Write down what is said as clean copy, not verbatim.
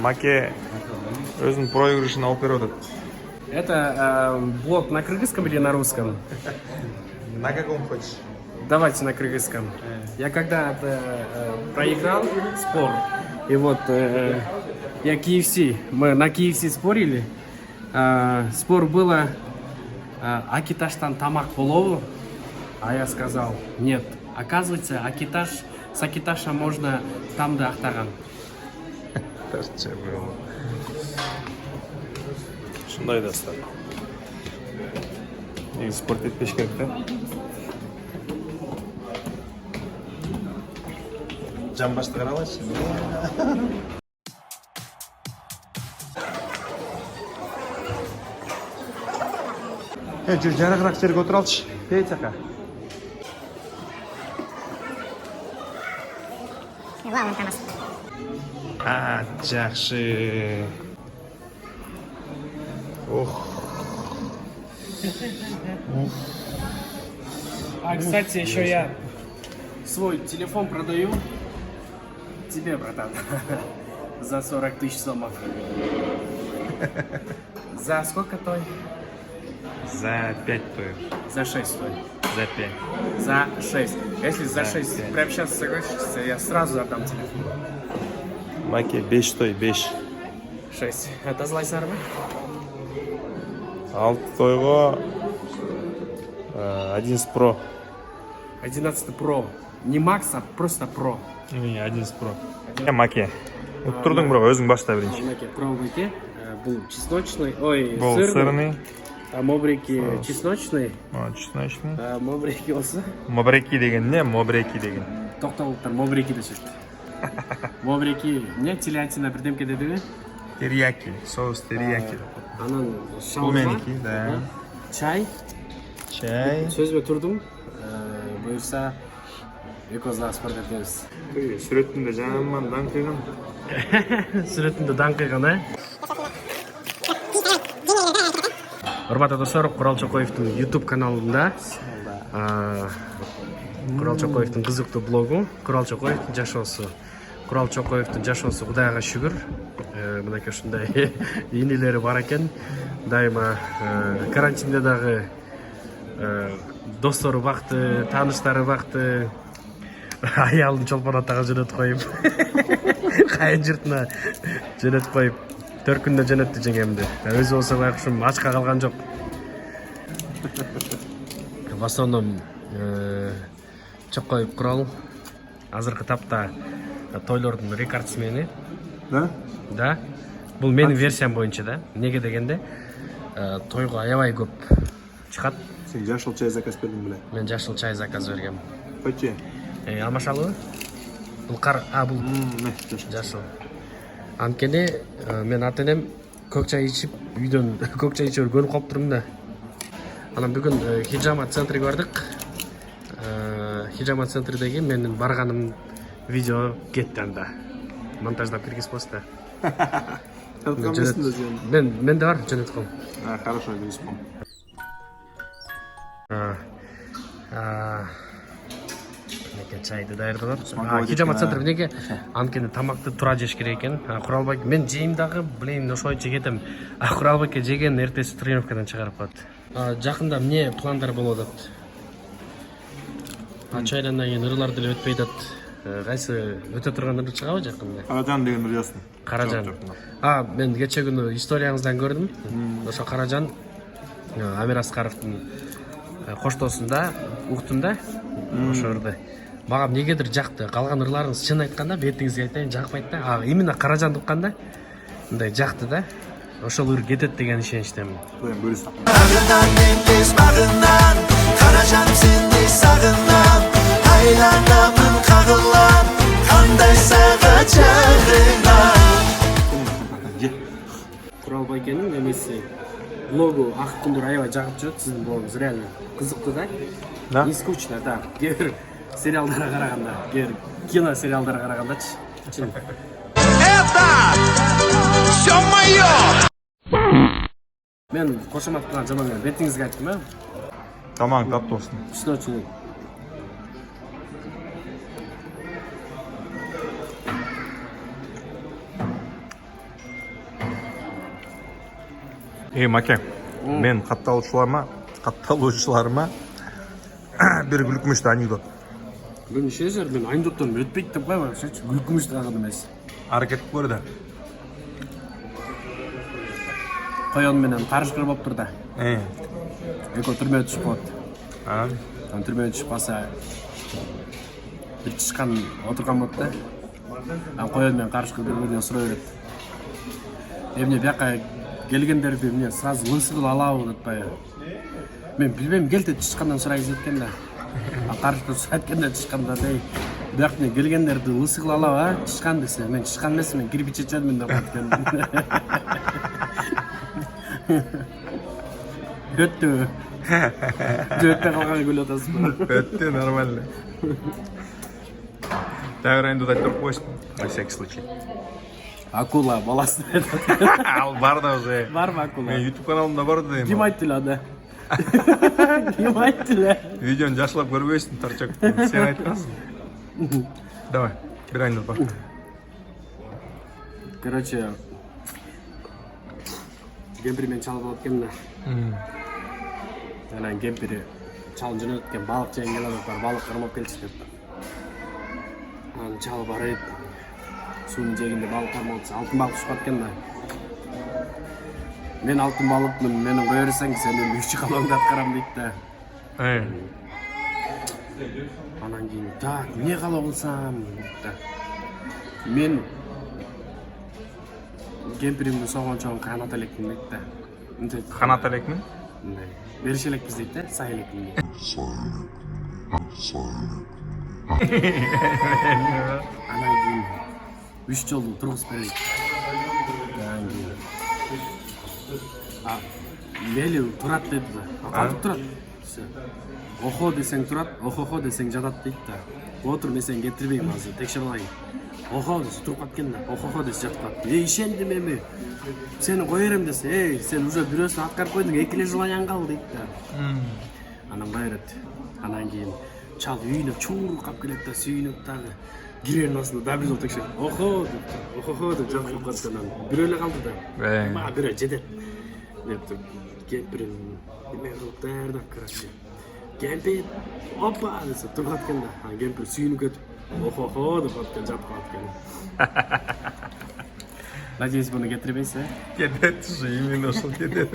Маке өзінің проигрышын алып беріп отыр. Это блог на кыргызском или на русском? На каком хочешь? Давайте на кыргызском. Я когда-то проиграл спор, и вот я KFC, мы на KFC спорили, спор было Акиташтан тамак болову, а я сказал нет. Оказывается, с Акиташа можно там да ахтаган. Шындай достар. Негізі спорт етпеш керек та. Жамбашты қаралайшы. Жүр жарығырақ жерге отыр алшы. Пейт ақа. Жақшы. А, кстати, еще я свой телефон продаю тебе, братан, за 40 тысяч сомов. За сколько той? За 5 той. За 6 той. За 5. За 6. Если за 6 5. прямо сейчас согласишься, я сразу отдам телефон. Маке 5 той, 5. 6. Это злайсар ма? 6 тойға 11 Pro. 11 Pro. Не Max, а просто Pro. Не, 11 Pro. Маке. Тұрдың бірақ өзің башта бірінші. Маке, пробуйте. Был чесночный, ой, Был сырный. А мобрики чесночный. Чесночный. А мобрики осы. Мобреки деген не? Мобреки деген. Тоқталықтар мобрики де жүрді. Мобрики не? Телятина бірдемке деді ме? Терияки. Соус терияки. Анан Пулменики, да. Чай. Чай. Сөзбе тұрдым. Бұйырса экозға спорт етеміз. Сүретінде жаман дан қиған. Сүретінде дан қиған, а? Урматтуу достор, Курал Чокоевдин YouTube каналында Курал Чокоевдин кызыктуу блогу Курал Чокоевдин жашоосу. Курал Чокоевдин жашоосу Кудайга шүгүр. Мынакей ушундай инелери бар экен. Дайыма карантинде дагы достору бакты, тааныштары бакты. Аялын чолпон атага жөнөтүп коюп, кайын журтуна жөнөтүп коюп, 4 күндө жөнөттү жеңемди. Өзү болсо байкушум ачка калган жок. В основном Чокоев Курал азыркы тапта тойлордун рекордсмени. Да? Да. Бул менин версиям боюнча да. Неге дегенде тойго аябай көп чыгат. Сен жашыл чай заказ бердиң беле? Мен жашыл чай заказ бергем. Коче? Алмашалыбы? Бул бул жашыл. Анткени мен ата-энем көк чай ичип, үйдөн көк чай ичип көрүп калыптырмын да. Анан бүгүн Хижама центрге бардык. Хижама центрдеги менин барганым видео кетти анда. Монтаждап киргизип коюшту. Мен да бар жөнөткөм. Хорошо, киргизип. Чайды даярдалат. Хижама центр неге анткени тамакты тура жеш керек экен. Куралбай мен жейм дагы, блин, ошойчо кетем. Куралбайке жеген эртеси тренировкадан чыгарып коет. Жакында эмне пландар болуп атат? Чайдандан кийин ырлар деле өтпөй атат. Кайсы өтө турган ыры чыгабы жакында? Каражан деген ыр жазсын. Каражан. Мен кече күнү историяңыздан көрдүм. Ошо Каражан Амир Аскаровдун коштоосунда уктум да. Ошо ырды. Мага эмнегедир жакты. Калган ырларыңыз чын айтканда, бетиңизге айтайын, жакпайт да. Именно Каражанды укканда мындай жакты да. Ошол ыр кетет деген ишеничтемин. Коем бөлүс. Bagından deniz bagından Karacan seni sağından Aylanamın kağılan Kandaysa kaçağından Куралбайкенин немеси блогу акы күндөр аябай жагып жүрөт. Сиздин блогуңуз реально кызыктуу да. Да? Не скучно, да. Кээ бир сериалдарга караганда, кээ бир кино сериалдарга карагандачы. Чын. Это все мое! Мен кошомат кылган жаман эмес. Бетиңизге айттым, а? Тамаң таптуу болсун. Чын. Маке, мен катталуучуларыма бир күлкүмүштүү анекдот. Мен ше жерден анекдоттон өтпейт деп койбойм, ошочу күлкүмүш дагы эмес. Аракет кылып көр да. Коён менен карышкыр болуп тур да. Экөө түрмөгө түшүп калат. Түрмөгө түшүп калса бир тышкан отурган болот да. Коён менен карышкыр бири-биринен сурай берет. Эмне бияка келгендерди эмне сразу лысый кылып алабы деп атпайбы? Мен билбейм, кел деп тышкандан сурайбыз экен да. Карышкыр сурайт экен да тышкандан, эй, бияка мен келгендерди лысый кылып алабы, а? Тышкан десе, мен тышкан эмесмин, мен кирпич чечемин деп атат экен. Өттү. Өттү калганга күлүп атасызбы? Өттү, нормально. Дагы анекдот айтып коесуң, на всякий случай. Акула баласын айтат. Ал бар да уже. Барбы акула? Мен YouTube каналымда бар да. Ким айтты эле аны? Ким айтты эле? Видеону жакшылап көрбөйсүң, торчок. Сен айткансың. Давай, бир анекдот бар. Короче, кемпир мен чалып алып экен да. Анан кемпири чалып жөнөтүп экен, балык жеген келатат, балык кармап келчи деп. Анан чалып барып, суунун жээгинде балык кармап атса, алтын балык түшүп калат экен да. Мен алтын балыкмын, мени кое берсең, сен менин үчү калаңды аткарам дейт да. Анан кийин, так, эмне калоо кылсам дейт да. Мен кемпиримдин согончогун канат элекмин дейт да. Канат элекмин? Берише элекпиз дейт да, сай элекмин дейт. Анан кийин 3 жолу тургузуп берейт. Анан кийин мели турат дейт да. Кантип турат? Охо десең турат, охохо десең жатат дейт да. Отур, мен сени кетирбейм азыр, текшерип алайын. Охо десе туруп калат экен да. Охохо десе жатып калат. Ишендим эми. Сени кое берем десе, эй, сен уже бирөөсүн аткарып койдуң, 2 эле жыл аяңгал дейт да. Анан кое берет. Анан кийин чал үйүнө чуңуруп калып келет да, сүйүнүп дагы. Киренин астында да бир жол текшерип, охо деп, охохо деп жатып калат анан. Бирөө эле калды да. Мага бирөө жетет. Деп кемпирим эме кылып даярдап, короче. Кемпир, опа десе туруп калат экен да. Анан кемпир сүйүнүп кетип, охохо деп атып жатып калат экен. Надеюсь, буну кетирбейсиз, э? Кетет, именно ошол кетет.